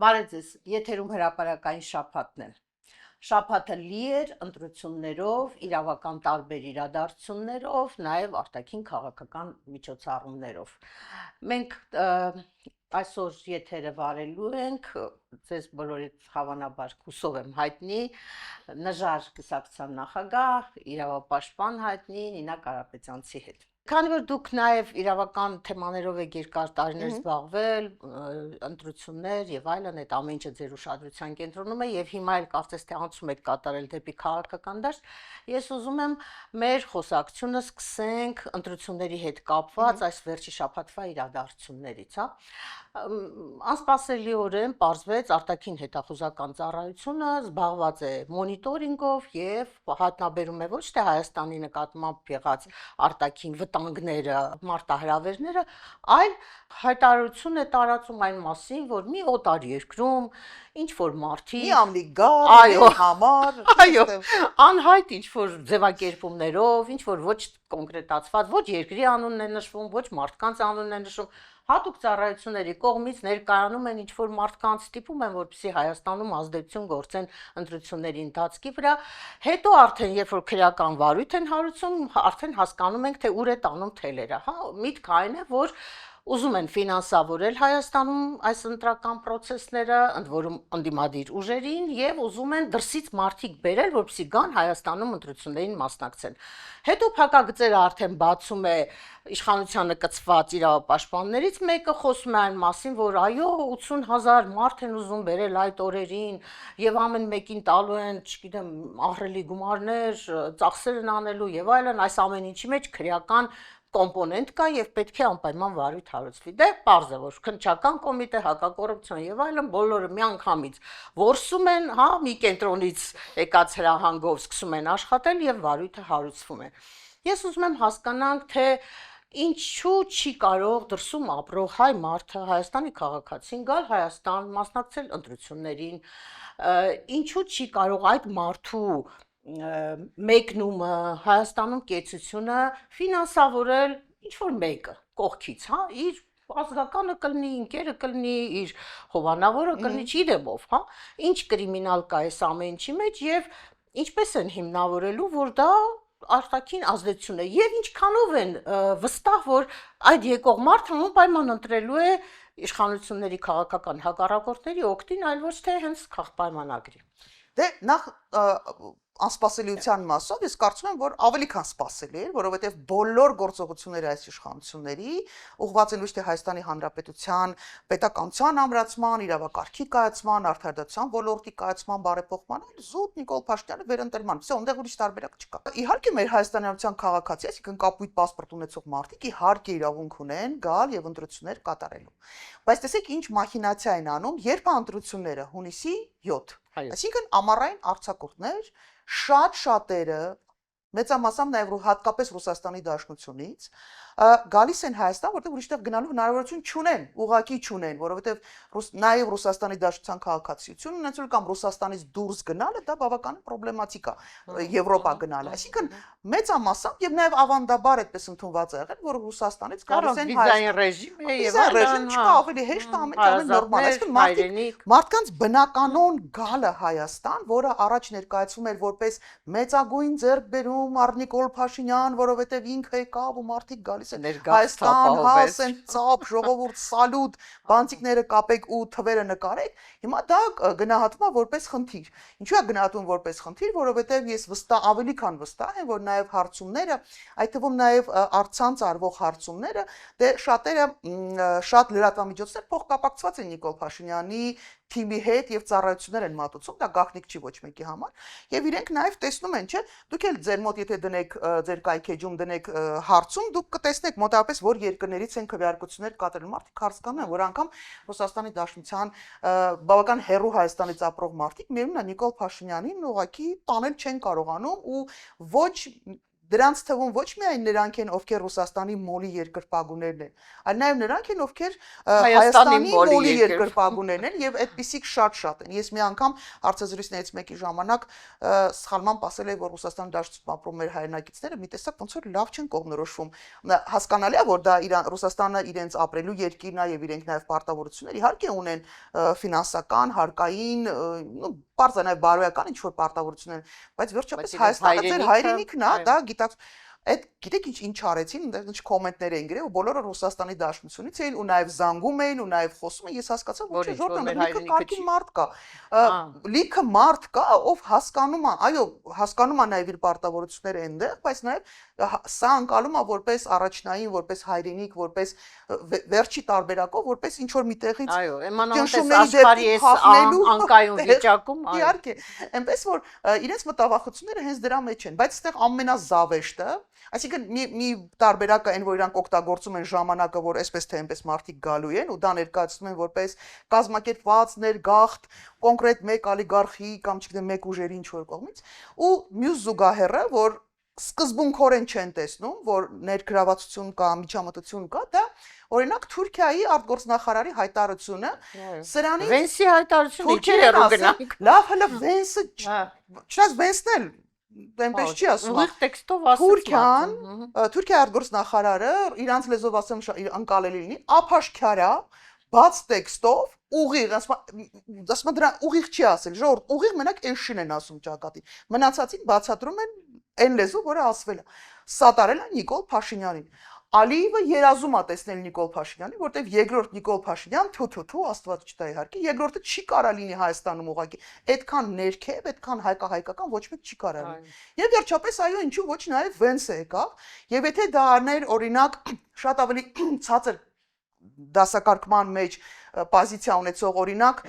Բարև ձեզ, եթերում հրապարակային շաբաթն է։ Շաբաթը լի էր ընտրություններով, իրավական տարբեր իրադարձություններով, նաև արտաքին քաղաքական միջոցառումներով։ Մենք այսօր եթերը վարելու ենք, ձեզ բոլորիդ հավանաբար հուսով եմ հայտնի, Նժար Կիսակցյան նախագահ, իրավապաշտպան հայտնի Նինա Կարապետյանցի հետ։ Քանի որ դուք նաև իրավական թեմաներով եք երկար տարիներ զբաղվել, ընտրություններ եւ այլն, այդ ամեն ինչը ձեր ուշադրության կենտրոնում է եւ հիմա էլ կարծես թե անցում եք կատարել դեպի քաղաքական դաշտ, ես ուզում եմ մեր խոսակցությունը սկսենք ընտրությունների հետ կապված այս վերջի շաբաթվա իրադարձություններից, հա։ Անսպասելիորեն պարզվեց արտաքին հետախուզական ծառայությունը զբաղված է մոնիտորինգով եւ հայտնաբերում է ոչ թե Հայաստանի նկատմամբ եղած արտաքին վտանգները, մարտահրավերները, այլ հայտարարություն է տարածում այն մասին, որ մի օտար երկրում ինչ որ մարդիկ մի ամլիկ գար, համար, այո, անհայտ ինչ որ ձևակերպումներով, ինչ որ ոչ կոնկրետացված, ոչ երկրի անունն է նշվում, ոչ մարդկանց անունն է նշվում, հատուկ ծառայությունների կողմից ներկայանում են ինչ որ մարդկանց ստիպում են, որպեսզի Հայաստանում ազդեցություն գործեն ընտրությունների ընթացքի վրա, հետո արդեն երբ որ քրեական վարույթ են հարուցում, արդեն հասկանում ենք, թե ուր է տանում թելերը, հա, միտքը այն է, որ ուզում են ֆինանսավորել Հայաստանում այս ընտրական process-ները, ընդ որում ընդդիմադիր ուժերին եւ ուզում են դրսից մարդիկ բերել, որպեսզի գան Հայաստանում ընտրություններին մասնակցեն։ Հետո փակագծերը արդեն բացում է իշխանությանը կցված իրավապաշտպաններից մեկը, խոսում է այն մասին, որ այո 80,000 մարդ են ուզում բերել այդ օրերին եւ ամեն մեկին տալու են, չգիտեմ, ահռելի գումարներ, ծախսեր են անելու եւ այլն, այս ամեն ինչի մեջ քրեական կոմպոնենտ կա եւ պետք է անպայման վարույթ հարուցվի։ Դե պարզ է, որ քննչական կոմիտե, հակակոռուպցիոն եւ այլն բոլորը միանգամից որսում են, հա, մի կենտրոնից եկած հրահանգով սկսում են աշխատել եւ վարույթը հարուցվում է։ Ես ուզում եմ հասկանանք, թե ինչու չի կարող դրսում ապրող հայ մարդը Հայաստանի քաղաքացին գալ Հայաստան, մասնակցել ընտրություններին, ինչու չի կարող այդ մարդու մեկնումը Հայաստանում կեցությունը ֆինանսավորել ինչ որ մեկը կողքից, հա, իր ազգականը կլինի, ինքերը կլինի, իր հովանավորը կլինի, չգիտեմով, հա, ինչ կրիմինալ կա այս ամեն ինչի մեջ եւ ինչպես են հիմնավորելու, որ դա արտաքին ազդեցություն է եւ ինչքանով են վստահ, որ այդ եկող մարդը անպայման ընտրելու է իշխանությունների քաղաքական հակառակորդների օգտին, այլ ոչ թե հենց քաղաքապայմանագրի։ Դե նախ անսպասելիության մասով ես կարծում եմ, որ ավելի քան սպասելի էր, որովհետև բոլոր գործողությունները այս իշխանությունների ուղղված են ոչ թե Հայաստանի Հանրապետության պետականության ամրացման, իրավակարգի կայացման, արդարադատության ոլորտի կայացման, բարեփոխման, այլ զուտ Նիկոլ Փաշինյանի վերընտրման, всё, այնտեղ ուրիշ տարբերակ չկա։ Իհարկե մեր հայաստանյան քաղաքացի, այսինքն կապույտ պասպորտ ունեցող մարդիկ իհարկե իրավունք ունեն գալ եւ ընտրություններ կատարելու։ Բայց տեսեք ինչ մախինացիա են անում, երբ ընտրությունները հունիսի 7, այսինքն ամառային արձակուրդներ շատ շատերը մեծամասամբ նաև հատկապես Ռուսաստանի Դաշնությունից գալիս են Հայաստան, որտեղ ուրիշտեղ գնալու հնարավորություն չունեն, ուղղակի չունեն, որովհետև նաև Ռուսաստանի Դաշնության քաղաքացիություն ունեցել կամ Ռուսաստանից դուրս գնալը դա բավականին պրոբլեմատիկ է Եվրոպա գնալը, այսինքն մեծամասամբ եւ նաև ավանդաբար այդպես ընդունված է եղել, որ Ռուսաստանից գալիս են վիզային ռեժիմ է եւ այլն, չկա ավելի հեշտ ամեն նորմալ, այսինքն մարդկանց բնականon գալը Հայաստան, որը առաջ ներկայացվում էր որպես մեծագույն ձեռքբերում Նիկոլ Փաշինյան, որովհետև ինքը եկավ ու մարդիկ գալիս են Հայաստան, հասեն, ծափ, ժողովուրդ, սալյուտ, բանտիկները կապեք ու թվերը նկարեք, հիմա դա գնահատվում է որպես խնդիր։ Ինչու է գնահատվում որպես խնդիր, որովհետև ես ավելի քան վստահ եմ, որ նաև հարցումները, այդ թվում նաև առցանց արվող հարցումները, դե շատերը շատ լրատվամիջոցներ փոխկապակցված են Նիկոլ Փաշինյանի թիմի հետ եւ ծառայություններ են մատուցում, դա գաղտնիք չի ոչ մեկի համար, եւ իրենք նաեւ տեսնում են, չէ, դուք էլ ձեր մոտ եթե դնեք ձեր կայքեջում դնեք հարցում, դուք կտեսնեք մոտավորապես որ երկրներից են քվեարկություններ կատարել, մարդիկ հարց կանեն, որ անգամ Ռուսաստանի Դաշնության բավական հեռու Հայաստանից ապրող մարդիկ միևնույնն է Նիկոլ Փաշինյանին ուղղակի տանել չեն կարողանում ու ոչ դրանց թվում ոչ միայն նրանք են, ովքեր Ռուսաստանի մոլի երկրպագուներն են, այլ նաև նրանք են, ովքեր Հայաստանի մոլի երկրպագուներն են եւ այդպիսիք շատ են։ Ես մի անգամ հարցազրույցներից մեկի ժամանակ սխալմամբ ասել եմ, որ Ռուսաստանի դաշտում ապրում մեր հայրենակիցները մի տեսակ ոնց որ լավ չեն կողմնորոշվում։ Հասկանալի է, որ դա Ռուսաստանը իրենց ապրելու երկիրն է եւ իրենք նաև պարտավորություններ իհարկե ունեն ֆինանսական, հարկային, բարձր նաև բարոյական ինչ-որ պարտավորություններ, բայց վերջապես Հայաստանը ձեր հայրենիքն է, դա գիտակ այդ գիտեք ինչ արեցին, այնտեղ ինչ կոմենտներ էին գրել, ու բոլորը Ռուսաստանի Դաշնությունից էին ու նաև զանգում էին ու նաև խոսում են, ես հասկացա, որ չէ, Ժորդան, լիքը կարգին մարդ կա։ Լիքը մարդ կա, ով հասկանում է, այո, հասկանում է նաև իր պարտավորությունները այնտեղ, բայց նաև սա անցալում է որպես առաջնային, որպես հայրենիք, որպես վերջի տարբերակով, որպես ինչ որ միտեղից այո, էմանալպես աշխարհի այս անկայուն վիճակում, այո։ Իհարկե, այնպես որ իրենց մտավախությունները հենց դրա մեջ են, բայց այստեղ ամենազավեշտը, այսինքն մի տարբերակը այն, որ իրանք օգտագործում են ժամանակը, որ այսպես թե այնպես մարդիկ գալու են ու դա ներկայացնում են որպես կազմակերպված ներգաղթ կոնկրետ մեկ օլիգարխի կամ չգիտեմ մեկ ուժերի ինչ որ կողմից ու մյուս զուգահեռը, որ սկզբունքորեն չեն տեսնում, որ ներգրավվածություն կա, միջամտություն կա, դա օրինակ Թուրքիայի արտգործնախարարի հայտարարությունը, սրանից Վենսի հայտարարությունը ինչի հեռու գնանք։ Լավ, հələ Վենսը, չնայած Վենսն էլ այնպես չի ասում։ Ուղիղ տեքստով ասում։ Թուրքիայի արտգործնախարարը իրանց լեզվով ասեմ անկալելի լինի, ափաշքարա, բաց տեքստով ուղիղ, ասում դրա ուղիղ չի ասել, ժողովուրդ, ուղիղ մենակ էշին են ասում ճակատին։ Մնացածին բացատրում են այն լեզու, որը ասվել է։ Սատարել է Նիկոլ Փաշինյանին։ Ալիևը երազում է տեսնել Նիկոլ Փաշինյանին, որտեղ երկրորդ Նիկոլ Փաշինյան, թու, Աստված չտա իհարկե, երկրորդը չի կարա լինի Հայաստանում ուղղակի։ Այդքան ներքև, այդքան հայկական ոչ մեկ չի կարա լինի։ Եվ վերջապես այո, ինչու ոչ նաև Վենսը եկավ, եւ եթե դա առներ օրինակ շատ ավելի ցածր դասակարգման մեջ պոզիցիա ունեցող օրինակ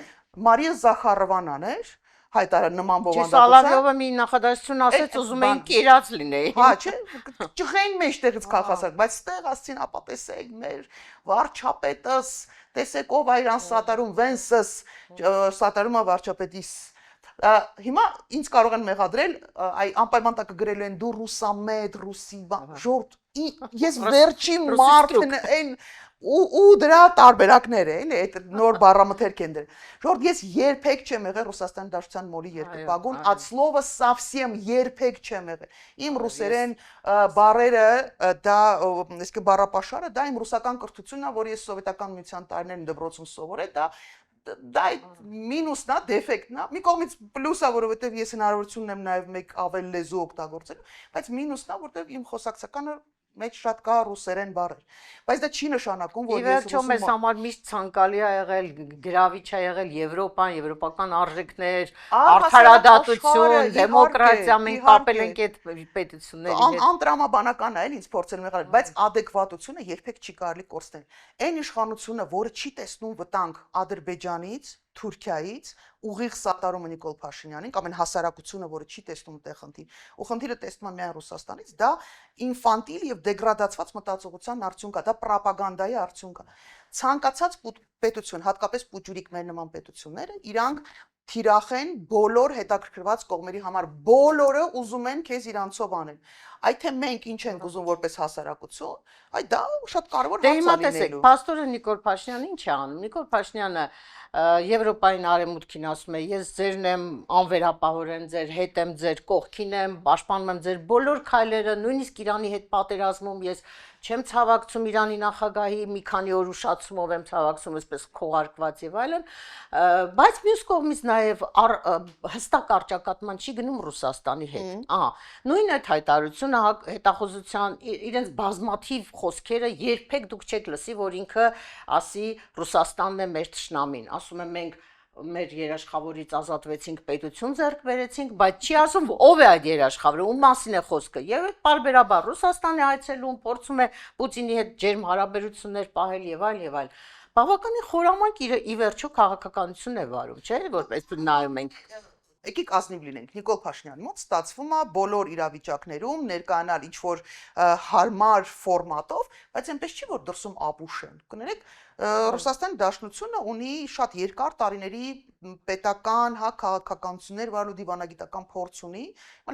Մարիա Զախարովան էր, հայտարար նման բովանդակության։ Սալավյովը մի նախադասություն ասեց, ուզում էին կերած լինեի։ Հա, չէ, ճղեն մեջտեղից քաղաքասարք, բայց ստեղ ասցին, ապա տեսեք մեր վարչապետս, տեսեք ով է իրան սատարում, Վենսս, սատարում է վարչապետիս։ Հիմա ինձ կարող են մեղադրել, անպայման տակը գրելու են դու ռուսամետ, ռուսի, ժորդ, ես վերջի մարդն են ու դրա տարբերակները էլի այդ նոր բառամթերք են դրել։ Ժորդ ես երբեք չեմ եղել Ռուսաստանի Դաշնության մոլի երկրպագուն, at слово совсем երբեք չեմ եղել։ Իմ ռուսերեն բառերը դա, այսինքն բառապաշարը դա իմ ռուսական կրթությունն է, որ ես սովետական միության տարիներին դպրոցում սովորել, դա մինուսն է, դեֆեկտն է։ Մի կողմից պլյուսը, որովհետև ես հնարավորություն ունեմ նաև մեկ ավել լեզու օգտագործելու, բայց մինուսն է, որտեղ իմ խոսակցականը մեջ շատ կա ռուսերեն բառեր, բայց դա չի նշանակում, որ ես ռուսում մեզ համար միշտ ցանկալի է եղել, գրավիչ է եղել Եվրոպան, եվրոպական արժեքներ, արդարադատություն, դեմոկրատիա, մենք կապել ենք այդ պետությունների հետ։ Անտրամաբանական է, ինձ փորձել եղել, բայց adekvatությունը երբեք չի կարելի կորցնել։ Այն իշխանությունը, որը չի տեսնում վտանգ Ադրբեջանից, Թուրքիայից, ուղիղ սատարում է Նիկոլ Փաշինյանին, կամ այն հասարակությունը, որը չի տեսնում այդտեղ խնդիր, ու խնդիրը տեսնում է միայն Ռուսաստանից, դա ինֆանտիլ եւ դեգրադացված մտածողության արդյունք է, դա պրոպագանդայի արդյունք է։ Ցանկացած պետություն, հատկապես պուճուրիկ մեր նման պետությունները, իրանք թիրախ են բոլոր հետաքրքրված կողմերի համար, բոլորը ուզում են քեզ իրանցով անեն։ Այդ թե մենք ինչ ենք ուզում որպես հասարակություն, այ դա շատ կարևոր հարց է լինելու։ Դե հիմա տեսեք, պաստորը Նիկոլ Փաշինյանը ինչ է անում։ Նիկոլ Փաշինյանը Եվրոպային արևմուտքին ասում է, ես ձերն եմ անվերապահորեն, ձեր հետ եմ, ձեր կողքին եմ, պաշտպանում եմ ձեր բոլոր քայլերը, նույնիսկ Իրանի հետ պատերազմում ես չեմ ցավակցում Իրանի նախագահի մի քանի օր ուշացումով եմ ցավակցում, այսպես քողարկված եւ այլն, բայց մյուս կողմից նաեւ հստակ արճակատման չի գնում Ռուսաստանի հետ։ Ահա, նույն այդ հայտարարությունը հետախուզության իրենց բազմաթիվ խոսքերը երբեք դուք չեք լսի, որ ինքը ասի Ռուսաստանն է մեր թշնամին, ասում եմ մենք մեր երաշխավորից ազատվեցինք, պետություն ձեռք բերեցինք, բայց չի ասում ով է այդ երաշխավորը, ում մասին է խոսքը։ Եվ այդ պարբերաբար Ռուսաստանի այցելում փորձում է Պուտինի հետ ջերմ հարաբերություններ պահել եւ այլ եւ այլ։ Բավականին խորամանկ ի վերջո քաղաքականություն է վարում, չէ՞, որպես նայում ենք։ եկեք ազնիվ լինենք, Նիկոլ Փաշինյանի մոտ ստացվում է բոլոր իրավիճակներում ներկայանալ ինչ որ հարմար ֆորմատով, բայց այնպես չի որ դրսում ապուշ են։ Կներեք, Ռուսաստանի Դաշնությունը ունի շատ երկար տարիների պետական, հա, քաղաքականություններ վարելու դիվանագիտական փորձ ունի,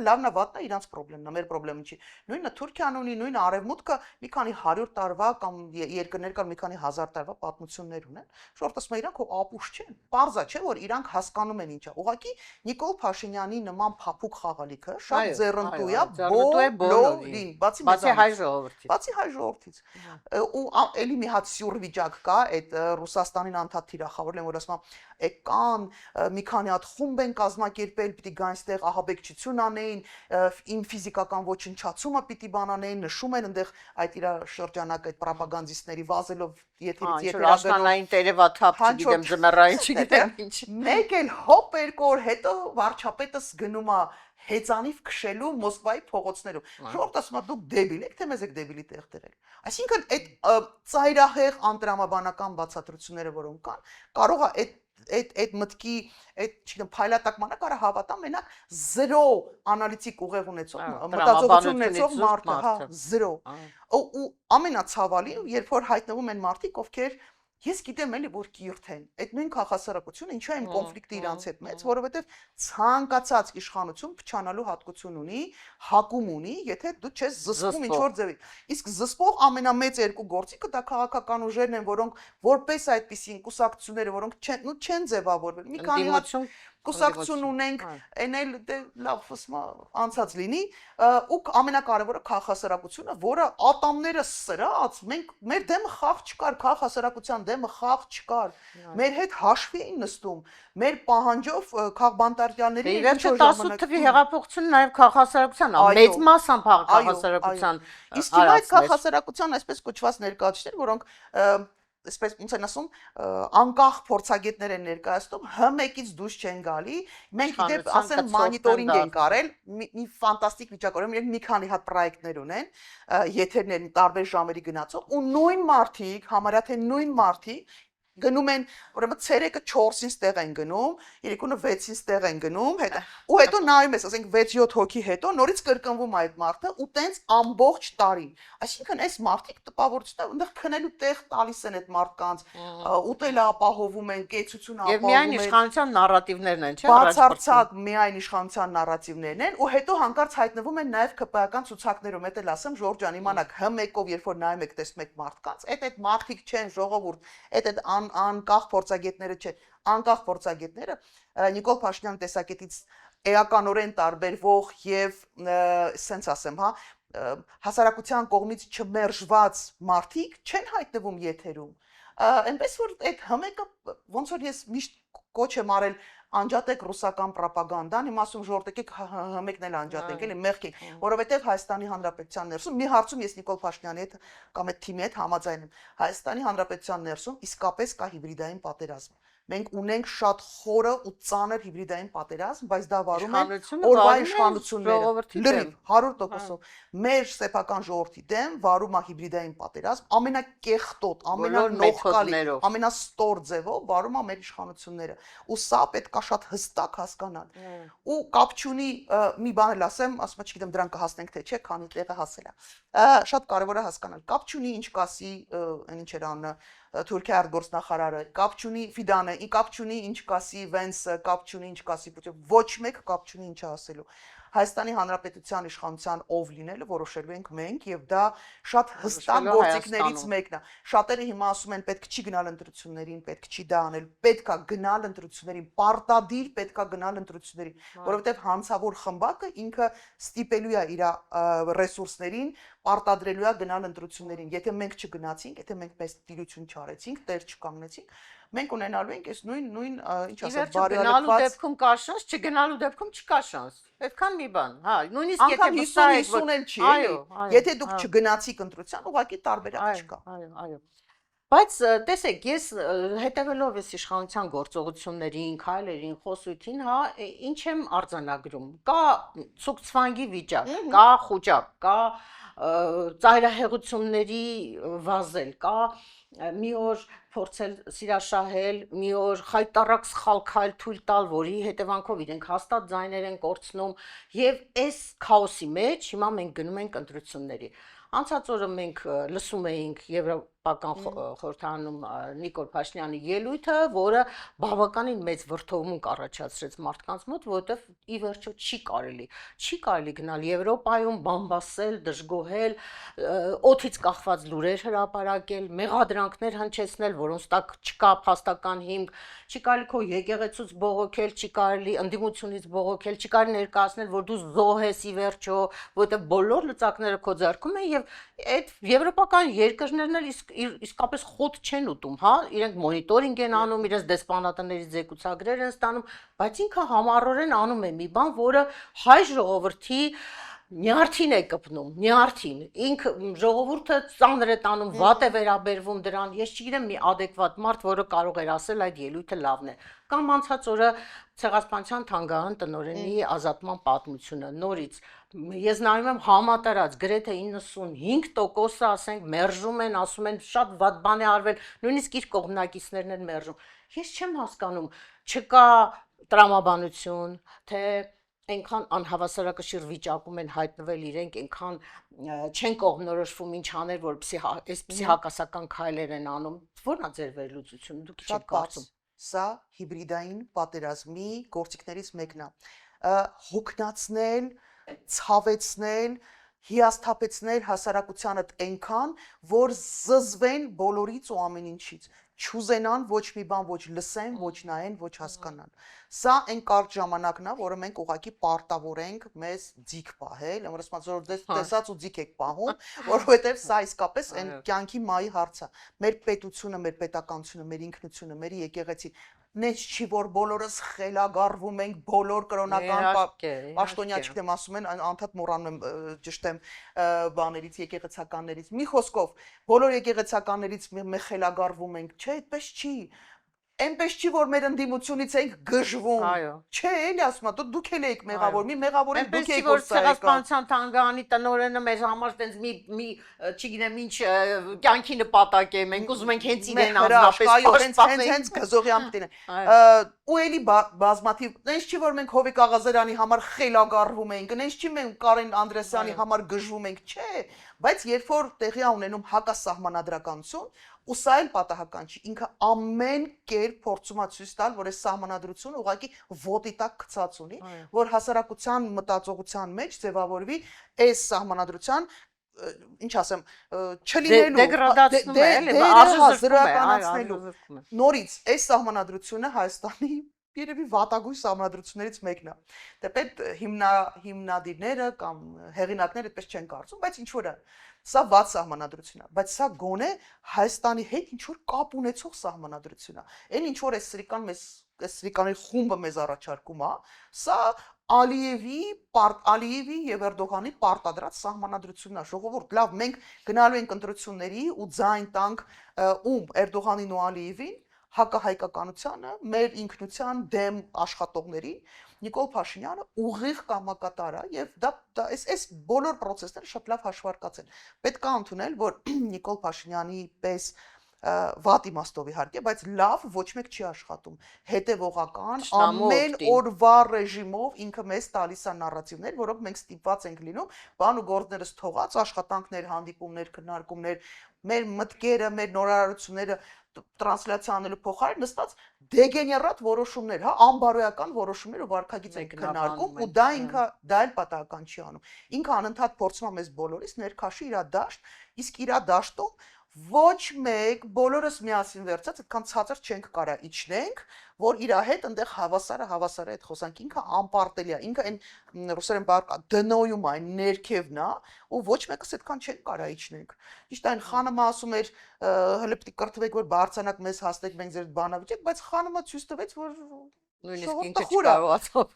լավն է վատն է իրանց խնդիրն է, մեր խնդիրը չի։ Նույնը Թուրքիան ունի, նույնը Արևմուտքը մի քանի 100 տարվա կամ երկրներ կան մի քանի 1000 տարվա պատմություններ ունեն։ Շորտը ասում է իրանք ապուշ չեն։ Պարզա չէ որ իրանք հասկանում են ինչա։ Ուղղակի Նիկոլ Փաշինյանի նման փափուկ խաղալիքը շատ ձեռնտու է բոլորին, բացի հայ ժողովրդից։ Բացի հայ ժողովրդից։ Ու էլի մի հատ սյուր վիճակ կա, այդ Ռուսաստանին անդադ թիրախավորել են, որ ասում է կան մի քանի հատ խումբ են կազմակերպել, պիտի գան այստեղ ահաբեկչություն անեին, իմ ֆիզիկական ոչնչացումը պիտի բանանեին, նշում են այնտեղ այդ իր շրջանակը այդ ռոպագանդիստների վազելով եթերից եթերագնային տերևաթափ, չգիտեմ, ձմեռային, չգիտեմ ինչ։ Մեկ էլ հոպ երկու օր հետո վարչապետս գնում է հեծանիվ քշելու Մոսկվայի փողոցներում։ Ժողովուրդ ասում է դուք դեբիլ եք, թե մեզ եք դեբիլի տեղ դրել։ Այսինքն այդ ծայրահեղ անտրամաբանական բացատրությունները, որոնք կան, կարող է այդ մտքի, այդ, չգիտեմ, փայլատակմանը կարող հավատա մենակ 0 անալիտիկ ուղեղ ունեցող, մտածողություն ունեցող մարդը, հա, 0։ Ու ամենացավալին, երբ որ հայտնվում են մարդիկ, ովքեր ես գիտեմ էլի որ կիրթ են, այդ նույն քաղաքասարակությունը ինչու է իմ կոնֆլիկտը իրանց հետ մեծ, որովհետև ցանկացած իշխանություն փչանալու հատկություն ունի, հակում ունի, եթե դու չես զսպում ինչ որ ձևի։ Իսկ զսպող ամենամեծ երկու գործիքը դա քաղաքական ուժերն են, որոնք որպես այդպիսին կուսակցությունները, որոնք չեն ձևավորվել։ Մի քանի հատ կուսակցություն ունենք, այն էլ դե լավ ասма անցած լինի, ու ամենակարևորը քաղաքասարակությունը, որը ատամները սրած, մենք մեր դեմը խաղ չկար, քաղաքասարակության դեմը խաղ չկար, մեր հետ հաշվի էին նստում, մեր պահանջով քաղբանտարկյալների ինչ որ 18 թվի հեղափոխությունը նաև քաղաքասարակության մեծ մասամբ քաղաքասարակության իսկ հիմա այդ քաղաքասարակության այսպես կոչված ներկայացուցիչներ, որոնք այսպես ոնց են ասում անկախ փորձագետներ են ներկայացնում H1-ից դուրս չեն գալի մենք իդեպ ասեմ մոնիտորինգ են կարել մի ֆանտաստիկ վիճակ ունեն մի քանի հատ պրոյեկտներ ունեն եթերներ տարբեր ժամերի գնացող ու նույն մարդիկ համարյա թե նույն մարդիկ գնում են ուրեմն ցերեկը 4-ին ստեղ են գնում, երեկոները 6-ին ստեղ են գնում, ու հետո նայում ես, ասենք 6-7 հոգի հետո նորից կրկնվում այդ մարդը ու տենց ամբողջ տարին։ Այսինքն այս մարդիկ տպավորությունները այնտեղ քնելու տեղ տալիս են այդ մարդկանց, ուտելը ապահովում են, կեցությունը ապահովում են։ Եվ միայն իշխանության նարատիվներն են, չէ՞, բացարձակ միայն իշխանության նարատիվներն են, ու հետո հանկարծ հայտնվում են նաև ԿՊԱ-ական ցուցակներում, էդ էլ ասեմ Ժորժ ջան, իմանաք H1-ով երբ որ նայում եք տեսնում եք մարդկանց, այդ մարդիկ չեն ժողովուրդ, այդ անկախ փորձագետները չէ, անկախ փորձագետները Նիկոլ Փաշինյանի տեսակետից էականորեն տարբերվող եւ սենց ասեմ, հա, հասարակության կողմից չմերժված մարդիկ չեն հայտնվում եթերում։ Այնպես որ այդ հմեկը ոնց որ ես միշտ կոչ եմ արել անջատեք ռուսական ռոպագանդան, իմ ասում ժողովուրդ եկեք հմեկն էլ անջատենք, էլի մեղքեք, որովհետև Հայաստանի Հանրապետության ներսում մի հարցում ես Նիկոլ Փաշինյանի հետ կամ այդ թիմի հետ համաձայն եմ, Հայաստանի Հանրապետության ներսում իսկապես կա հիբրիդային պատերազմ։ Մենք ունենք շատ խորը ու ծանր հիբրիդային պատերազմ, բայց դա վարում են օրվա իշխանությունները, լրիվ 100%-ով մեր սեփական ժողովրդի դեմ վարում է հիբրիդային պատերազմ, ամենակեղտոտ, ամենանողկալի, ամենաստոր ձևով վարում է մեր իշխանությունները, ու սա պետք է շատ հստակ հասկանալ։ Ու կապ չունի, մի բան էլ ասեմ, ասում եմ, չգիտեմ դրան կհասնենք թե չէ, քանի տեղը հասել է։ Շատ կարևոր է հասկանալ, կապ չունի ինչ կասի, ինչ էր անունը Թուրքիա արտգործնախարարը, կապ չունի Ֆիդանը, կապ չունի ինչ կասի Վենսը, կապ չունի ինչ կասի Պուտինը, ոչ մեկ կապ չունի ինչ ասելու։ Հայաստանի Հանրապետության իշխանության ով լինելը որոշելու ենք մենք եւ դա շատ հստակ գործիքներից մեկն է։ Շատերը հիմա ասում են պետք չի գնալ ընտրություններին, պետք չի դա անել, պետքա գնալ ընտրություններին, պարտադիր պետքա գնալ ընտրություններին, որովհետեւ հանցավոր խմբակը ինքը ստիպելու է իր ռեսուրսներին պարտադրելու է գնալ ընտրություններին։ Եթե մենք չգնացինք, եթե մենք մեծ տիրություն չարեցինք, տեր չկանգնեցինք, մենք ունենալու ենք այս նույն ինչ ասած բարյալակված գնալու դեպքում կա շանս, չգնալու դեպքում չկա շանս։ Այդքան մի բան, հա, նույնիսկ եթե 50-50 էլ չի, էլի։ Եթե դուք չգնացիք ընտրության, ուղղակի տարբերակ չկա։ Այո։ Բայց տեսեք, ես հետևելով ես իշխանության գործողություններին, քայլերին, խոսույթին, հա, ինչ եմ արձանագրում։ Կա ցուկցվանգի վիճակ, կա խոճապ, կա ծայրահեղությունների վազել, կա մի օր փորձել սիրաշահել, մի օր խայտարակ սխալ քայլ թույլ տալ, որի հետևանքով իրենք հաստատ ձայներ են կորցնում, եւ այս քաոսի մեջ հիմա մենք գնում ենք ընտրությունների։ Անցած օրը մենք լսում էինք Եվրոպական խորհրդարանում Նիկոլ Փաշինյանի ելույթը, որը բավականին մեծ վրդովմունք առաջացրեց մարդկանց մոտ, որովհետև ի վերջո չի կարելի գնալ Եվրոպայում բամբասել, դժգոհել, օդից կախված լուրեր հրապարակել, մեղադրանքներ հնչեցնել, որոնց տակ չկա փաստական հիմք, չի կարելի քո եկեղեցուց բողոքել, չի կարելի ընդդիմությունից բողոքել, չի կարելի ներկայացնել, որ դու զոհ ես ի վերջո, որովհետև բոլոր լծակները քո ձեռքում են եւ այդ եվրոպական երկրներն էլ իսկապես խոտ չեն ուտում, հա, իրենք մոնիտորինգ են անում, իրենց դեսպանատներից զեկուցագրեր են ստանում, բայց ինքը համառորեն անում է մի բան, որը հայ ժողովրդի նյարդին է կպնում, նյարդին, ինքը ժողովուրդը ծանր է տանում, վատ է վերաբերվում դրան, ես չգիտեմ մի adekvat մարդ, որը կարող էր ասել այդ ելույթը լավն է, կամ անցած օրը Ցեղասպանության թանգարան տնօրենի ազատման պատմությունը, նորից, ես նայում եմ համատարած, գրեթե 95%-ը, ասենք, մերժում են, ասում են շատ վատ բան է արվել, նույնիսկ իր կողմնակիցներն են մերժում, ես չեմ հասկանում, չկա տրամաբանություն, թե այնքան անհավասարակշիռ վիճակում են հայտնվել իրենք, այնքան չեն կողմնորոշվում ինչ անել, որ այս փսիհակասական քայլեր են անում, ո՞րն է ձեր վերլուծությունը, դուք չեք կարծում։ Սա հիբրիդային պատերազմի գործիքներից մեկն է։ Հոգնածնել, ցավեցնել, հիասթափեցնել հասարակությանը այնքան, որ զզվեն բոլորից ու ամեն ինչից, չուզենան ոչ մի բան ոչ լսեն, ոչ նայեն, ոչ հասկանան։ Սա այն կարճ ժամանակն է, որը մենք ուղղակի պարտավոր ենք մեզ ձիգ պահել, ըմբռնած որ տեսած ու ձիգ եք պահում, որովհետև սա իսկապես այն կյանքի մայի հարց է։ Մեր պետությունը, մեր պետականությունը, մեր ինքնությունը, մեր եկեղեցին Նես չի որ բոլորս խելագարվում ենք բոլոր կրոնական պաշտոնյաչիկն եմ ասում են անդադ մոռանում եմ ճշտեմ բաներից եկեղեցականներից մի խոսքով բոլոր եկեղեցականներից մենք խելագարվում ենք չէ այդպես չի Այնպես չի որ մեր ընդդիմությունից ենք գժվում չէ էլի ասում եմ դուք էլ եք մեղավոր մի մեղավոր եք դուք եք որ Ցեղասպանության թանգարանի տնօրենը մեր համար տենց մի չգիտեմ ինչ կյանքի նպատակ է մենք ուզում ենք հենց իրեն անձնապես հենց գզողյան մտին ու էլի բազմաթիվ նենց չի որ մենք Հովիկ Աղազարյանի համար խելագարվում ենք նենց չի մենք Կարեն Անդրեսյանի համար գժվում ենք չէ բայց երբ որ տեղի է ունենում հակասահմանադրականություն ու սա էլ պատահական չի ինքը ամեն կերպ փորձում է ցույց տալ որ այս սահմանադրությունը ուղղակի ոտի տակ գցած ունի որ հասարակության մտածողության մեջ ձևավորվի այս սահմանադրության ինչ ասեմ չլինելու դեգրադացնում է արժեզրկանացնելու նորից այս սահմանադրությունը Հայաստանի երևի վատագույն սահմանադրություններից մեկն է դեպետ հիմնադիրները կամ հեղինակները այդպես չեն կարծում բայց ինչ որ է Սա վատ սահմանադրություն է, բայց սա գոնե Հայաստանի հետ ինչ որ կապ ունեցող սահմանադրություն է։ Այն ինչ որ այս սրիկանի խումբը մեզ առաջարկում է, սա Ալիևի եւ Էրդողանի պարտադրած սահմանադրությունն է։ Ժողովուրդ, լավ, մենք գնալու ենք ընտրությունների ու ձայն տանք ում Էրդողանին ու Ալիևին հակահայկականությանը, մեր ինքնության դեմ աշխատողներին Նիկոլ Փաշինյանը ուղիղ կամակատար է եւ դա այս բոլոր process-ները շատ լավ հաշվարկած են։ Պետք է ընդունել, որ Նիկոլ Փաշինյանի պես վատ իմաստով իհարկե, բայց լավ ոչ մեկ չի աշխատում։ Հետևողական ամեն օրվա ռեժիմով ինքը մեզ տալիս է նարատիվներ, որոնք մենք ստիպված ենք լինում, բան ու գործներս թողած, աշխատանքներ, հանդիպումներ, քննարկումներ, մեր մտքերը, մեր նորարարությունները տրանսլյացիա անելու փոխարեն նստած դեգեներատ որոշումներ, հա, անբարոյական որոշումներ ու վարկագիծ են քննարկում ու դա ինքը դա էլ պատահական չի անում։ Ինքը անընդհատ փորձում է մեզ բոլորիս ներքաշի իր դաշտ, իսկ իր դաշտում ոչ մեկ բոլորս միասին վերցած այդքան ցածր չենք կարա իջնենք, որ իր հետ այնտեղ հավասարը այդ խոսանք ինքը անպարտելի է, ինքը այն ռուսերեն բառ դնոյում այն ներքևն է ու ոչ մեկս այդքան չենք կարա իջնենք։ Ճիշտ այն խանումը ասում էր հələ պիտի կրթվեք որ բարձրանակ մեզ հասնեք մենք ձեր բանավիճեք, բայց խանումը ցույց տվեց որ նույնիսկ ինքը չկարողացավ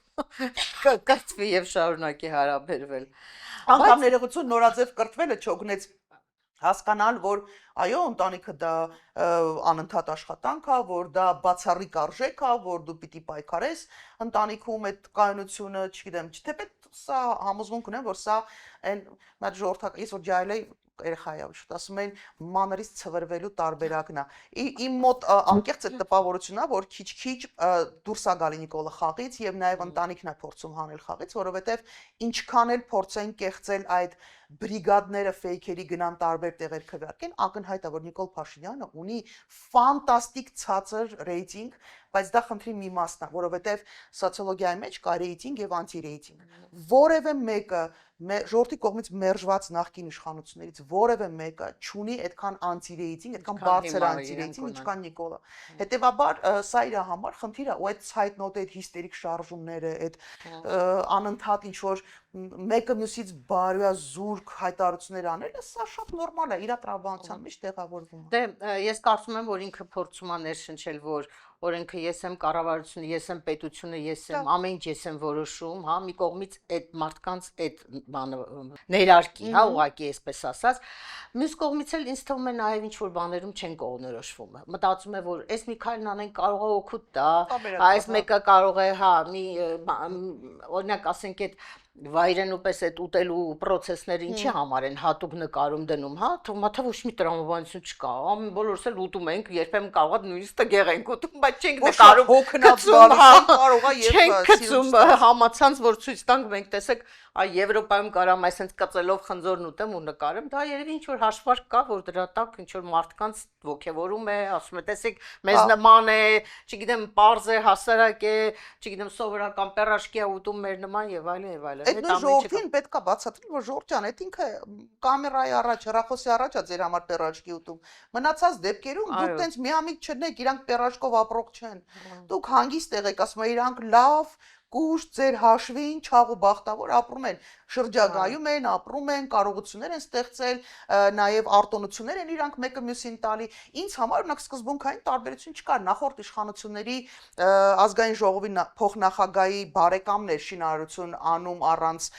կրթվի եւ շարունակի հարաբերվել։ Անգամ ներողություն նորաձև կրթվելը չօգնեց հասկանալ, որ այո, ընտանիքը դա անընդհատ աշխատանք է, որ դա բացառիկ արժեք է, որ դու պիտի պայքարես ընտանիքում այդ կայունությունը, չգիտեմ, չթեպետ սա համոզմունք ունեմ, որ սա այն մեր ժողովրդական, ես որ ջայլեի երեխայա շուտ ասում են մանրից ցվրվելու տարբերակն է։ Իմ մոտ անկեղծ այդ տպավորությունն է, որ քիչ-քիչ դուրս է գալի Նիկոլը խաղից եւ նաեւ ընտանիքն է փորձում հանել խաղից, որովհետեւ ինչքան էլ փորձեն կեղծել այդ բրիգադները ֆեյքերի գնան տարբեր տեղեր քվեարկեն, ակնհայտ է, որ Նիկոլ Փաշինյանը ունի ֆանտաստիկ ցածր ռեյտինգ, բայց դա խնդրի մի մասն է, որովհետև սոցիոլոգիայի մեջ կա ռեյտինգ եւ անտի-ռեյտինգ։ Որևէ մեկը ժողովրդի կողմից մերժված նախկին իշխանություններից որևէ մեկը չունի այդքան անտի-ռեյտինգ, այդքան բարձր անտի-ռեյտինգ, ինչքան Նիկոլը։ Հետևաբար սա իր համար խնդիր է, ու այդ ցայտնոտ այդ հիստերիկ շարժումները, այդ անընդհատ ինչ որ մեկը մյուսից բարյազուրկ հայտարարություններ անելը, սա շատ նորմալ է, իր տրամաբանության մեջ տեղավորվում է։ Դե ես կարծում եմ, որ ինքը փորձում է ներշնչել, որ օրենքը ես եմ, կառավարությունը ես եմ, պետությունը ես եմ, ամեն ինչ ես եմ որոշում, հա, մի կողմից այդ մարդկանց այդ բանը ներարկի, հա, ուղղակի այսպես ասած, մյուս կողմից էլ ինձ թվում է նաև ինչ որ բաներում չեն կողմնորոշվում։ Մտածում եմ, որ այս մի քայլն անեն կարող է օգուտ տա, այս մեկը կարող է, հա, մի օրինակ ասենք այդ վայրենու պես այդ ուտելու process-ները ինչի համար են հատուկ նկարում դնում, հա, թվում է ոչ մի տրամաբանություն չկա, ամեն բոլորս էլ ուտում ենք, երբեմն կարող է նույնիսկ տգեղ ենք ուտում, բայց չենք նկարում, հոգնած գալիս, կարող է եւ չենք գցում համացանց, որ ցույց տանք, մենք տեսեք, այ Եվրոպայում կարամ այսպես կծելով խնձորն ուտեմ ու նկարեմ, դա երևի ինչ որ հաշվարկ կա, որ դրա տակ ինչ որ մարդկանց ոգևորում է, ասում է, տեսեք, մեզ նման է, չգիտեմ, པարզ է, հասարակ է, չգիտեմ, սովորական պերաշկի է ուտում մեր նման եւ այլն եւ այլն։ Այդ ժողովրդին պետք է բացատրել, որ Ժորժ ջան, այդ ինքը կամերայի առաջ, հեռախոսի առաջ է ձեր համար պերաշկի ուտում։ Մնացած դեպքերում դուք տենց միամիտ չնեք, իրանք պերաշկով ապրող չեն։ Դուք հանգիստ եղեք, ասում եմ, իրանք լավ կուշտ ձեր հաշվին չաղ ու բախտավոր ապրում են, շրջագայում են, ապրում են, կարողություններ են ստեղծել, նաև արտոնություններ են իրանք մեկը մյուսին տալի։ Ինձ համար օրինակ սկզբունքային տարբերություն չկար նախորդ իշխանությունների ազգային ժողովի փոխնախագահի բարեկամներ շինարարություն անում առանց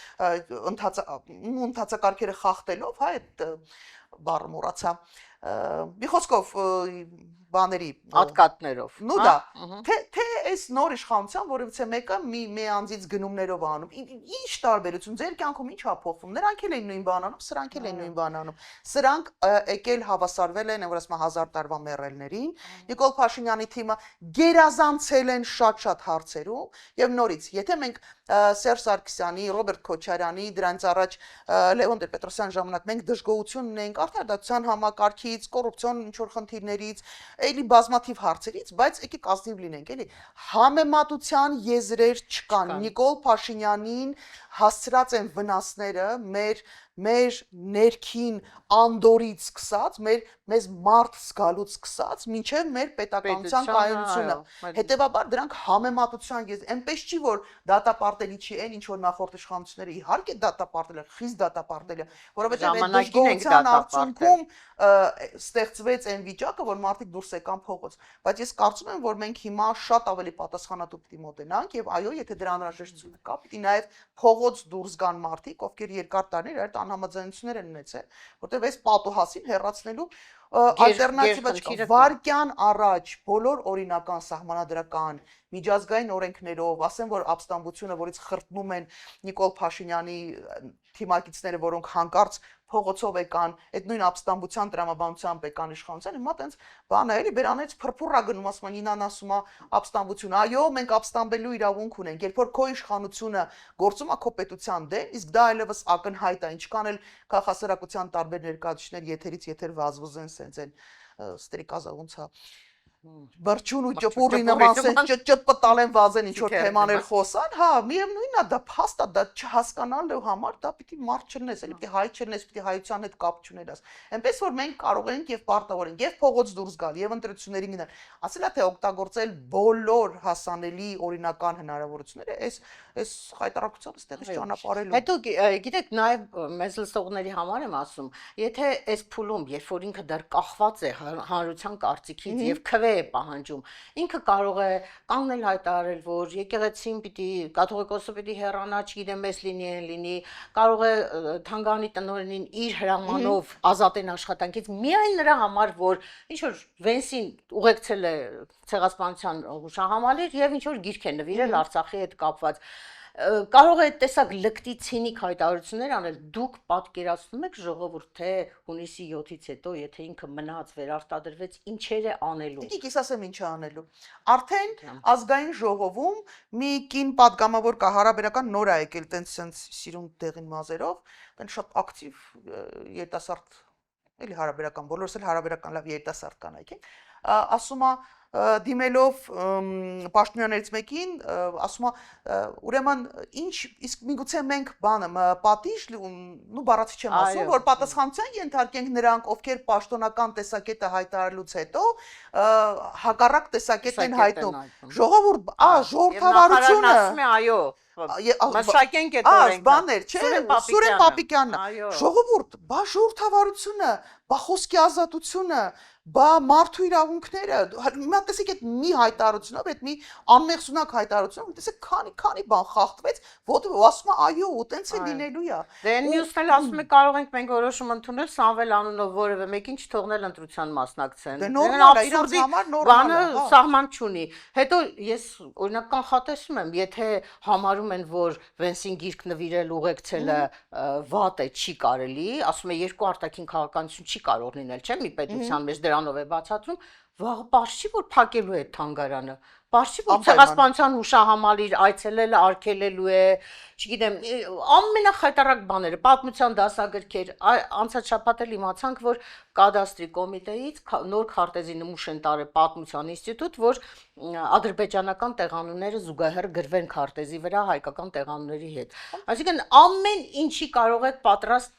ընթացակարգերը խախտելով, հա, այդ բառը մոռացա։ Մի խոսքով բաների հատկատներով։ Ну да, թե այս նոր իշխանության, որովհետեւ մեկը մի անձից գնումներով անում։ Ինչ տարբերություն ձեր կյանքում ինչ է փոխվում։ Նրանք էլ են նույն բան անում, սրանք էլ են նույն բան անում։ Սրանք եկել հավասարվել են, որ ասում 1000 տարվա մեռելներին։ Նիկոլ Փաշինյանի թիմը գերազանցել են շատ-շատ հարցերում եւ նորից, եթե մենք Սերժ Սարգսյանի, Ռոբերտ Քոչարյանի, դրանից առաջ Լևոն Տեր-Պետրոսյան ժամանակ մենք դժգոհություն ունենք արտադրության համակարգից, կոռուպցիոն ինչ-որ խնդիրներից, էլի բազմաթիվ հարցերից, բայց եկեք ազնիվ լինենք, էլի համեմատության եզրեր չկան։ Նիկոլ Փաշինյանին հասցրած են վնասները մեր ներքին անդորից սկսած, մեզ մարդ զգալուց սկսած, մինչև մեր պետականության կայունությունը։ Հետևաբար դրանք համեմատության ես, այնպես չի որ դատապարտելի չի այն ինչ որ նախորդ իշխանությունները իհարկե դատապարտել են, խիստ դատապարտել են, որովհետև այդ դժգոհության արդյունքում ստեղծվեց այն վիճակը, որ մարդիկ դուրս եկան փողոց։ Բայց ես կարծում եմ, որ մենք հիմա շատ ավելի պատասխանատու պիտի մոտենանք եւ այո, եթե դրա անհրաժեշտությունը կա, պիտի նաեւ փողոց դուրս գան մարդիկ, ովքեր երկար տարիներ այդ անհամաձայնություններ են ունեցել, որտեղ այս պատուհասին հեռացնելու ալտերնատիվա չկա։ Վարկյան առաջ բոլոր օրինական սահմանադրական միջազգային օրենքներով, ասեմ որ ապստամբությունը, որից խրտնում են Նիկոլ Փաշինյանի թիմակիցները, որոնք հանկարծ փողոցով եկան, այդ նույն ապստամբության տրամաբանությամբ եկան իշխանության, հիմա տենց բան է, էլի բերանից փրփուր է գնում, ասում են Նինան ասում է ապստամբություն, այո, մենք ապստամբելու իրավունք ունենք, երբ որ քո իշխանությունը գործում է քո պետության դեմ, իսկ դա այլևս ակնհայտ է, ինչքան էլ քաղաքասարակության տարբեր ներկայացուցիչներ եթերից եթեր վազվզեն սենց են ստրիկազա ոնց է Բրջուն ու ճպուրի նման ճտպտալ են վազեն ինչ որ թեմաներ խոսան, հա, միևնույնն է, դա փաստ է, դա չհասկանալու համար, դա պիտի մարդ չլնես, էլի պիտի հայ չլնես, պիտի հայության հետ կապ չունենաս։ Այնպես որ մենք կարող ենք եւ պարտավոր ենք եւ փողոց դուրս գալ եւ ընտրությունների գնալ։ Ասելա թե օգտագործել բոլոր հասանելի օրինական հնարավորությունները, այս հայտարարությունը ստեղից ճանապարհելու։ Հետո գիտեք, նաեւ մեզ լսողների համար եմ ասում, եթե այս փուլում, երբ որ ինքը դեռ կախված է հանրության կարծիքից եւ քվե է պահանջում։ Ինքը կարող է կանգնել հայտարարել, որ եկեղեցին պիտի կաթողիկոսը պիտի հեռանա, չգիտեմ, էս լինի, այն լինի, կարող է թանգարանի տնօրենին իր հրամանով ազատեն աշխատանքից միայն նրա համար, որ ինչ որ Վենսին ուղեկցել է ցեղասպանության հուշահամալիր եւ ինչ որ գիրք է նվիրել Արցախի հետ կապված։ Կարող է տեսակ լկտի ցինիկ հայտարարություններ անել, դուք պատկերացնում եք ժողովուրդ թե հունիսի 7-ից հետո, եթե ինքը մնաց վերարտադրվեց, ինչեր է անելու։ Դիք ես ասեմ ինչ է անելու։ Արդեն ազգային ժողովում մի կին падգամավոր կա հարաբերական նոր է եկել տենց սիրուն դեղին մազերով, տենց շատ ակտիվ երիտասարդ, էլի հարաբերական, բոլորս էլ հարաբերական լավ երիտասարդ կանայք են, ասում է դիմելով պաշտոնյաներից մեկին, ասում է ուրեմն ինչ իսկ միգուցե մենք բանը պատիժ ու բառացի չեմ ասում, որ պատասխանության ենթարկենք նրանք, ովքեր պաշտոնական տեսակետը հայտարարելուց հետո հակառակ տեսակետն են հայտնում։ Ժողովուրդ, ժողովրդավարությունը ասում է այո, մշակենք այդ օրենքը։ Բաներ, չէ, Սուրեն Պապիկյանն է։ Ժողովուրդ, բա ժողովրդավարությունը, բա խոսքի ազատությունը, բա մարդու իրավունքները, հիմա տեսեք այդ մի հայտարարությունով, այդ մի անմեղսունակ հայտարարությունով, տեսեք քանի բան խախտվեց, որտեղ ասում է այո, ու տենց է լինելու է։ Դե մյուսն էլ ասում է կարող ենք մենք որոշում ընդունել Սամվել անունով որևէ մեկին չթողնել ընտրության մասնակցեն։ Դե նորմալ է, իրանց համար նորմալ է։ Բանը սահման չունի։ Հետո ես օրինակ կանխատեսում եմ, եթե համարում են, որ Վենսին գիրք նվիրել ուղեկցելը վատ է, չի կարելի, ասում է երկու արտաքին քաղաքականություն չի կարող լինել, չէ՞, մի պետության մեջ դրանով է բացատրում, վաղը պարզ չի, որ փակելու է այդ թանգարանը, պարզ չի, որ ցեղասպանության հուշահամալիր այցելելը արգելելու է, չգիտեմ, ամենախայտարակ բաները, պատմության դասագրքեր, անցած շաբաթ էլ իմացանք, որ կադաստրի կոմիտեից նոր քարտեզի նմուշ են տարել պատմության ինստիտուտ, որ ադրբեջանական տեղանունները զուգահեռ գրվեն քարտեզի վրա հայկական տեղանունների հետ։ Այսինքն ամեն ինչի կարող եք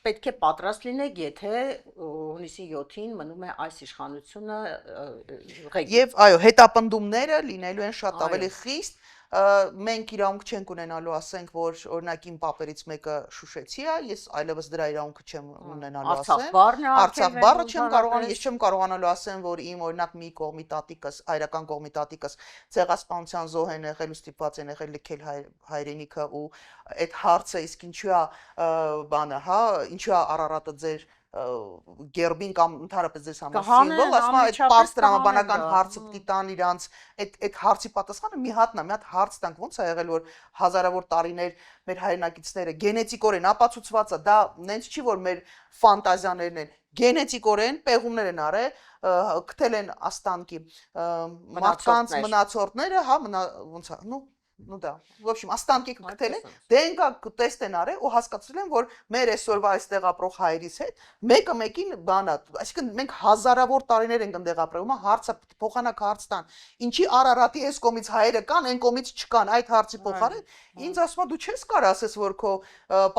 պետք է պատրաստ լինեք, եթե հունիսի 7-ին մնում է այս իշխանությունը Եվ այո, հետապնդումները լինելու են շատ ավելի խիստ, մենք իրավունք չենք ունենալու ասենք, որ օրինակ իմ պապերից մեկը Շուշեցի է, ես այլևս դրա իրավունքը չեմ ունենալու ասեմ, Արցախ բառը չեմ կարողանալու, ես չեմ կարողանալու ասեմ, որ իմ օրինակ մի կողմի տատիկս, հայրական կողմի տատիկս ցեղասպանության զոհ են եղել ու ստիպված են եղել լքել հայրենիքը ու այդ հարցը իսկ ինչու է բանը, հա, ինչու է Արարատը ձեր գերբին կամ ընդհանրապես ձեզ համար սիմվոլ, ասում է այդ պարզ տրամաբանական հարցը պիտի տան իրանց, այդ հարցի պատասխանը մի հատն է, մի հատ հարց տանք, ոնց է եղել, որ հազարավոր տարիներ մեր հայրենակիցները գենետիկորեն ապացուցված է, դա նենց չի, որ մեր ֆանտազիաներն են, գենետիկորեն պեղումներ են արել, գտել են աստանքի մարդկանց մնացորդները, հա, ոնց է, ну да, в общем, останки գտել են, դենկա տեստ են արել ու հասկացել են, որ մեր այսօրվա այստեղ ապրող հայրից հետ մեկը մեկին բանա, այսինքն մենք հազարավոր տարիներ ենք ընդեղ ապրել, հիմա հարցը փոխանակ հարց տան, ինչի Արարատի այս կողմից հայերը կան, այն կողմից չկան, այդ հարցի փոխարեն ինձ ասում է դու չես կարող ասես, որ քո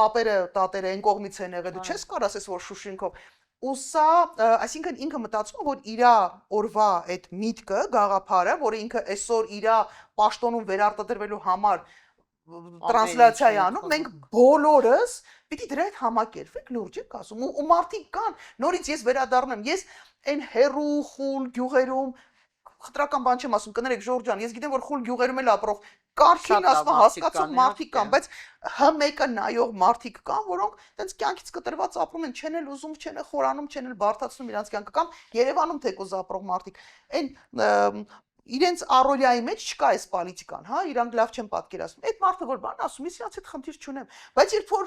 պապերը, տատերը այն կողմից են եղել, դու չես կարող ասես, որ Շուշինքով ու սա, այսինքն ինքը մտածում է, որ իրա օրվա այդ միտքը, գաղափարը, որը ինքը այսօր իրա պաշտոնում վերարտադրվելու համար տրանսլյացիա է անում, մենք բոլորս պիտի դրա հետ համակերպվենք, լուրջ եք ասում, ու մարդիկ կան, նորից ես վերադառնում եմ, ես այն հերու խուլ գյուղերում խտրական բան չեմ ասում, կներեք Ժորժ ջան, ես գիտեմ, որ խուլ գյուղերում էլ ապրող Կարքին ասում հասկացող մարդիկ կան, բայց H1-ը նայող մարդիկ կան, որոնք տենց կյանքից կտրված ապրում են, չեն էլ ուզում, չեն էլ խորանում, չեն էլ բարդացնում իրանց կյանքը կամ Երևանում թեկուզ ապրող մարդիկ։ Այն իրենց առօրյայի մեջ չկա այս պոլիտիկան, հա, իրանք լավ չեն պատկերացնում։ Այդ մարդը որ բան ասում, ես իրանց հետ խնդիր չունեմ, բայց երբ որ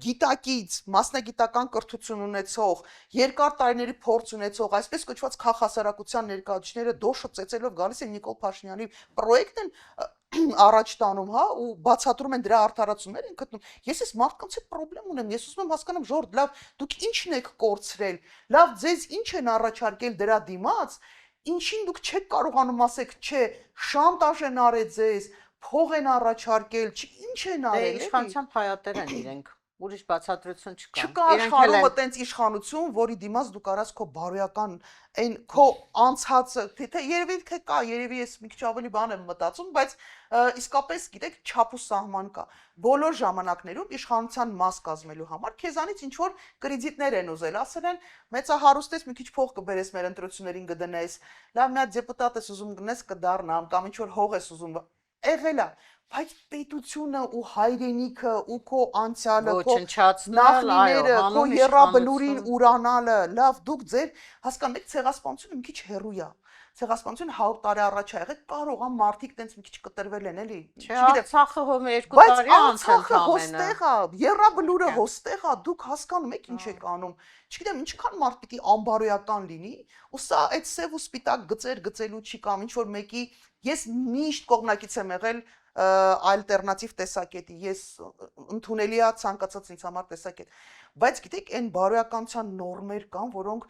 գիտակից, մասնագիտական կրթություն ունեցող, երկար տարիների փորձ ունեցող, այսպես կոչված քաղաքասարակության ներկայացուցիչները դոշը ծեծելով գալիս են Նիկոլ Փաշինյանի պրոյեկտն առաջ տանում, հա, ու բացատրում են դրա արդարացումներ են գտնում։ Ես այս մարդկանց հետ խնդրեմ ունեմ, ես ուզում եմ հասկանամ, Ժորժ, լավ, դուք ինչն եք կորցրել, լավ, ձեզ ինչ են առաջարկել դրա դիմաց, ինչին դուք չեք կարողանում ասեք, չէ, շանտաժ են արել ձեզ, փող են առաջարկել, ինչ են արել, իշխանության հայատեր են իրենք։ ուրիշ բացատրություն չկա։ Չկա աշխարհում այտենց իշխանություն, որի դիմաց դու կարաս քո բարոյական այն քո անցածը, թե երևի թե կա, երևի ես մի քիչ ավելի բան եմ մտածում, բայց իսկապես գիտեք չափ ու սահման կա։ Բոլոր ժամանակներում իշխանության մաս կազմելու համար քեզանից ինչ որ կրեդիտներ են ուզել, ասել են մեծահարուստ ես, մի քիչ փող կբերես մեր ընտրություններին կդնես, լավ մի հատ դեպուտատ ես ուզում գնես կդառնամ կամ ինչ որ հող ես ուզում, եղել է, բայց պետությունը ու հայրենիքը ու քո անցյալը, քո նախնիները, քո երրաբլուրին ուրանալը, լավ դուք ձեր հասկանու եք ցեղասպանությունը մի քիչ հեռու է։ Ցեղասպանությունը 100 տարի առաջ ա եղել, կարող է մարդիկ տենց մի քիչ կտրվել են, էլի։ Արցախը հոմ 2 տարի անց Արցախը հոստեղ է, երրաբլուրը հոստեղ է, դուք հասկանում եք ինչ եք անում։ Չգիտեմ, ինչքան մարդ պիտի անբարոյական լինի, ու սա այդ սև ու սպիտակ գծեր գծելու չի կամ ինչ որ մեկի ես միշտ կողմնակից եմ եղել ալտերնատիվ տեսակետի, ես ընդունելի է ցանկացած ինձ համար տեսակետ, բայց գիտեք, այն բարոյականության նորմեր կան, որոնք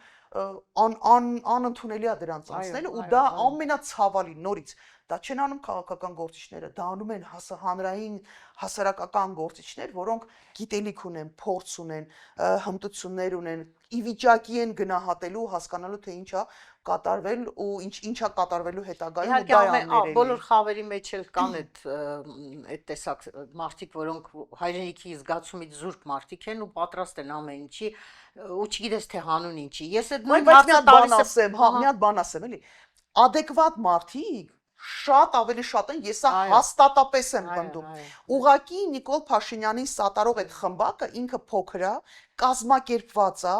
անընդունելի է դրանց անցնելը ու դա ամենացավալի նորից դա չեն անում քաղաքական գործիչները, դա անում են հանրային հասարակական գործիչներ, որոնք գիտելիք ունեն, փորձ ունեն, հմտություններ ունեն, ի վիճակի են գնահատելու, հասկանալու թե ինչ է կատարվել ու ինչա կատարվելու հետագայում ու դա է աներելի։ Բոլոր խավերի մեջ էլ կան այդ տեսակ մարդիկ, որոնք հայրենիքի զգացումից զուրկ մարդիկ են ու պատրաստ են ամեն ինչի ու չգիտես թե հանուն ինչի։ Ես այդ նույն հարցը տալիս եմ, մի հատ բան ասեմ, էլի։ Ադեկվատ մարդիկ շատ ավելի շատ են, ես հաստատապես եմ պնդում։ Ուղղակի Նիկոլ Փաշինյանի սատարող այդ խմբակը ինքը փոքր է, կազմակերպված է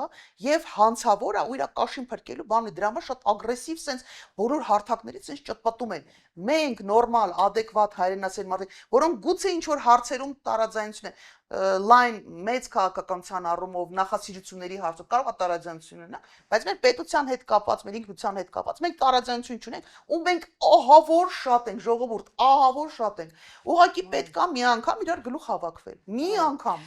եւ հանցավոր է ու իր կաշին փրկելու բանը դրա համար շատ ագրեսիվ sense բոլոր հարթակներից sense ճտպատում են։ Մենք նորմալ, adekvat հայրենասեր մարդիկ, որոնք գուցե ինչ որ հարցերում տարաձայնություն են, լայն մեծ քաղաքականության առումով նախասիրությունների հարցով կարող է տարաձայնություն ունենալ, բայց մեր պետության հետ կապված, մեր ինքնության հետ կապված, մենք տարաձայնություն չունենք ու մենք ահավոր շատ ենք, ժողովուրդ, ահավոր շատ ենք։ Ուղղակի պետք է մի անգամ իրար գլուխ հավաքվել։ Մի անգամ։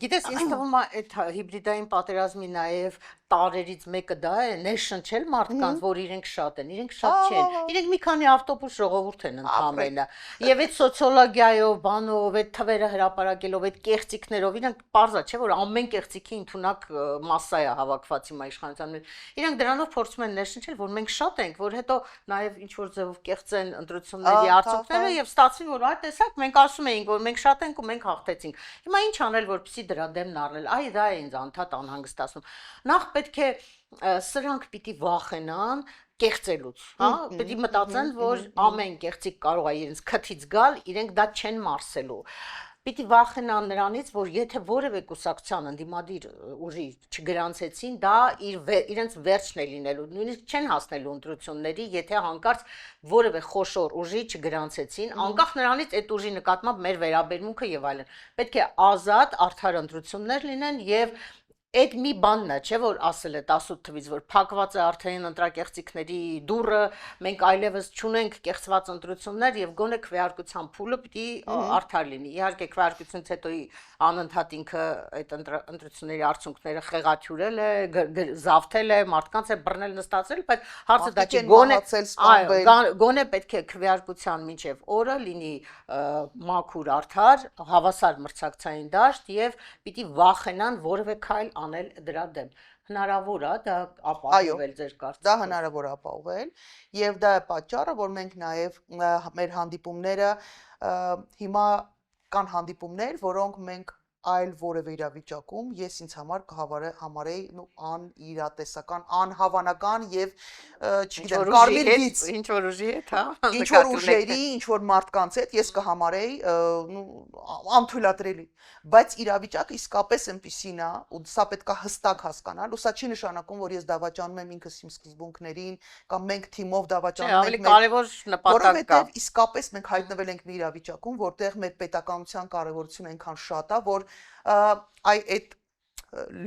Գիտես, ինձ թվում է այդ հիբրիդային պատերազմի նաև տարերից մեկը դա է, ներշնչել մարդկանց, որ իրենք շատ են, իրենք շատ չեն։ Իրենք մի քանի ավտոբուս ժողովուրդ են ընդամենը։ Եվ այդ սոցիոլոգիայով, բանով, այդ թվերը հրապարակելով, այդ կեղծիքներով, իրենք պարզա չէ, որ ամեն կեղծիքի ընդունակ մասսա է հավաքված հիմա իշխանության մեջ։ Իրենք դրանով փորձում են ներշնչել, որ մենք շատ ենք, որ հետո նաև ինչ որ ձևով կեղծեն ընտրությունների արդյունքները եւ ստացվի, որ այ տեսակ մենք ասում էինք, որ մենք շատ ենք ու մենք հաղթեցինք։ Հիմա ինչ անել, որպեսզի դրա դեմն առնել։ Այ դա է ինձ անդադ անհանգստացնում։ Նախ պետք է սրանք պիտի վախենան կեղծելուց, հա, պետք է մտածեն, որ ամեն կեղծիկ կարող է իրենց քթից գալ, իրենք դա չեն մարսելու։ Պիտի վախենան նրանից, որ եթե որևէ կուսակցության ընդդիմադիր ուժի չգրանցեցին, դա իրենց վերջն է լինելու, նույնիսկ չեն հասնելու ընտրությունների, եթե հանկարծ որևէ խոշոր ուժի չգրանցեցին, անկախ նրանից այդ ուժի նկատմամբ մեր վերաբերմունքը եւ այլն։ Պետք է ազատ, արդար ընտրություններ լինեն եւ այդ մի բանն է, չէ՞ որ ասել է 18 թվից, որ փակված է արդեն ընտրակեղծիքների դուռը, մենք այլևս չունենք կեղծված ընտրություններ եւ գոնե քվեարկության փուլը պիտի արդար լինի։ Իհարկե քվեարկությունից հետո անընդհատ ինքը այդ ընտրությունների արդյունքները խեղաթյուրել է, զավթել է, մարդկանց է բռնել նստացրել, բայց հարցը դա չի, գոնե պետք է քվեարկության մինչեւ օրը լինի մաքուր արդար, հավասար մրցակցային դաշտ եւ պիտի վախենան որևէ քայլ անել դրա դեմ։ Հնարավոր է դա ապահովել ձեր կարծիքով։ Դա հնարավոր է ապահովել եւ դա է պատճառը, որ մենք նաեւ մեր հանդիպումները հիմա կան հանդիպումներ, որոնք մենք այլ որևէ իրավիճակում ես ինձ համար կհամարեի անիրատեսական, անհավանական եւ չգիտեմ, կարմիր գիծ, ինչ որ ուժի հետ, հա, ինչ որ ուժերի, ինչ որ մարդկանց հետ ես կհամարեի անթույլատրելի, բայց իրավիճակը իսկապես այնպեսին է ու սա պետք է հստակ հասկանալ, ու սա չի նշանակում, որ ես դավաճանում եմ ինքս իմ սկզբունքներին կամ մենք թիմով դավաճանում ենք, ավելի կարևոր նպատակ կա, որովհետեւ իսկապես մենք հայտնվել ենք մի իրավիճակում, որտեղ մեր պետականության կարևորությունը այնքան շատ է, որ այդ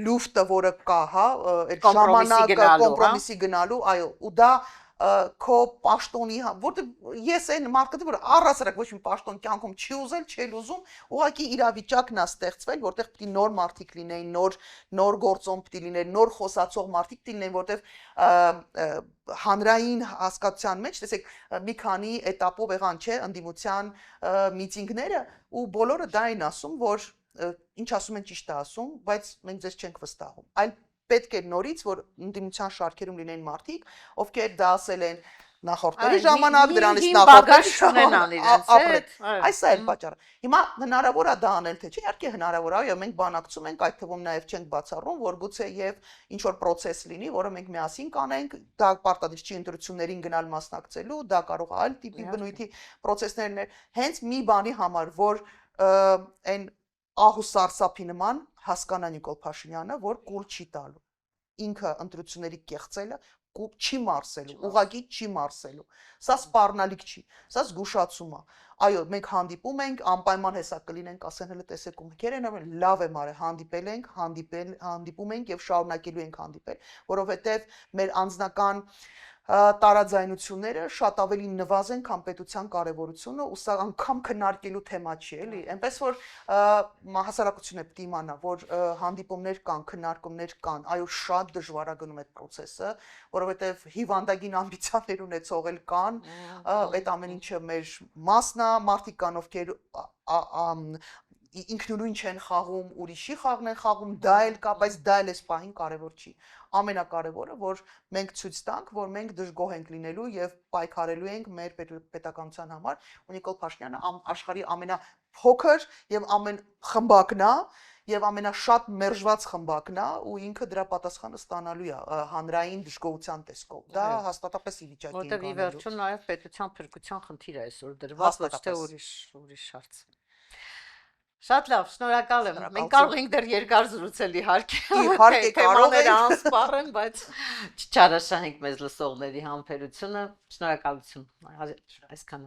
լուֆտը, որը կա, հա, այդ ժամանակը կոմպրոմիսի գնալու, այո, ու դա քո պաշտոնի, որտեղ ես այն մարդկա, որ առհասարակ ոչ մի պաշտոն կյանքում չի ուզել, չի ուզում, ուղղակի իրավիճակն է ստեղծվել, որտեղ պիտի նոր մարդիկ լինեին, նոր գործոն պիտի լինեն, նոր խոսացող մարդիկ պիտի լինեն, որտեղ հանրային հասկացության մեջ, տեսեք, մի քանի էտապով եղան, չէ, ընդդիմության միտինգները ու բոլորը դա են ասում, որ ինչ ասում են ճիշտ է ասում, բայց մենք ձեզ չենք վստահում։ Այլ պետք է նորից, որ ընդդիմության շարքերում լինեն մարդիկ, ովքեր դա ասել են նախորդների ժամանակ, դրանից նախորդներ ունենան իրենց հետ։ Այս է էլ պատճառը։ Հիմա հնարավոր է դա անել, թե չէ, իհարկե հնարավոր է, եւ մենք բանակցում ենք, այդ թվում նաեւ չենք բացառում, որ գուցե եւ ինչ որ process լինի, որը մենք միասին կանենք, դա պարտադիր չի ընտրություններին գնալ մասնակցելու, դա կարող է այլ տիպի բնույթի process-ներ լինել, հենց մի բանի համար, որ այն ահու սարսափի նման հասկանա Նիկոլ Փաշինյանը, որ կուլ չի տալու։ Ինքը ընտրությունների կեղծելը չի մարսելու, ուղղակի չի մարսելու։ Սա սպառնալիք չի, սա զգուշացում է։ Այո, մենք հանդիպում ենք, անպայման հեսա կլինենք, ասեն հələ տեսեք ումքեր են, լավ է մարը, հանդիպել ենք, հանդիպում ենք եւ շարունակելու ենք հանդիպել, որովհետեւ մեր անձնական տարաձայնությունները շատ ավելի նվազեն, քան պետության կարևորությունը, ու սա անգամ քննարկելու թեմա չի, էլի։ Այնպես որ հասարակությունը պետք է իմանա, որ հանդիպումներ կան, քննարկումներ կան, այո, շատ դժվար է գնում այդ process-ը, որովհետև հիվանդագին ամբիցիաներ ունեցող էլ կան, այդ ամեն ինչը մեր մասն է, մարդիկ կան, ովքեր ինքնուրույն չեն խաղում, ուրիշի խաղն են խաղում, դա էլ կա, բայց դա էլ էս պահին կարևոր չի։ Ամենակարևորը, որ մենք ցույց տանք, որ մենք դժգոհ ենք լինելու եւ պայքարելու ենք մեր պետականության համար, ու Նիկոլ Փաշինյանը աշխարհի ամենափոքր եւ ամենախմբակն է եւ ամենաշատ մերժված խմբակն է, ու ինքը դրա պատասխանը ստանալու է հանրային դժգոհության տեսքով։ Դա հաստատապես ի վիճակի ենք որտեղ ի վերջո նաեւ պետության փրկության խնդիր է այսօր դրված, ոչ թե ուրիշ հարց։ Շատ լավ, շնորհակալ եմ։ Մենք կարող ենք դեռ երկար զրուցել իհարկե։ Իհարկե կարող ենք անսպառեն, բայց չչարաշահենք մեզ լսողների համբերությունը։ Շնորհակալություն։ Այսքան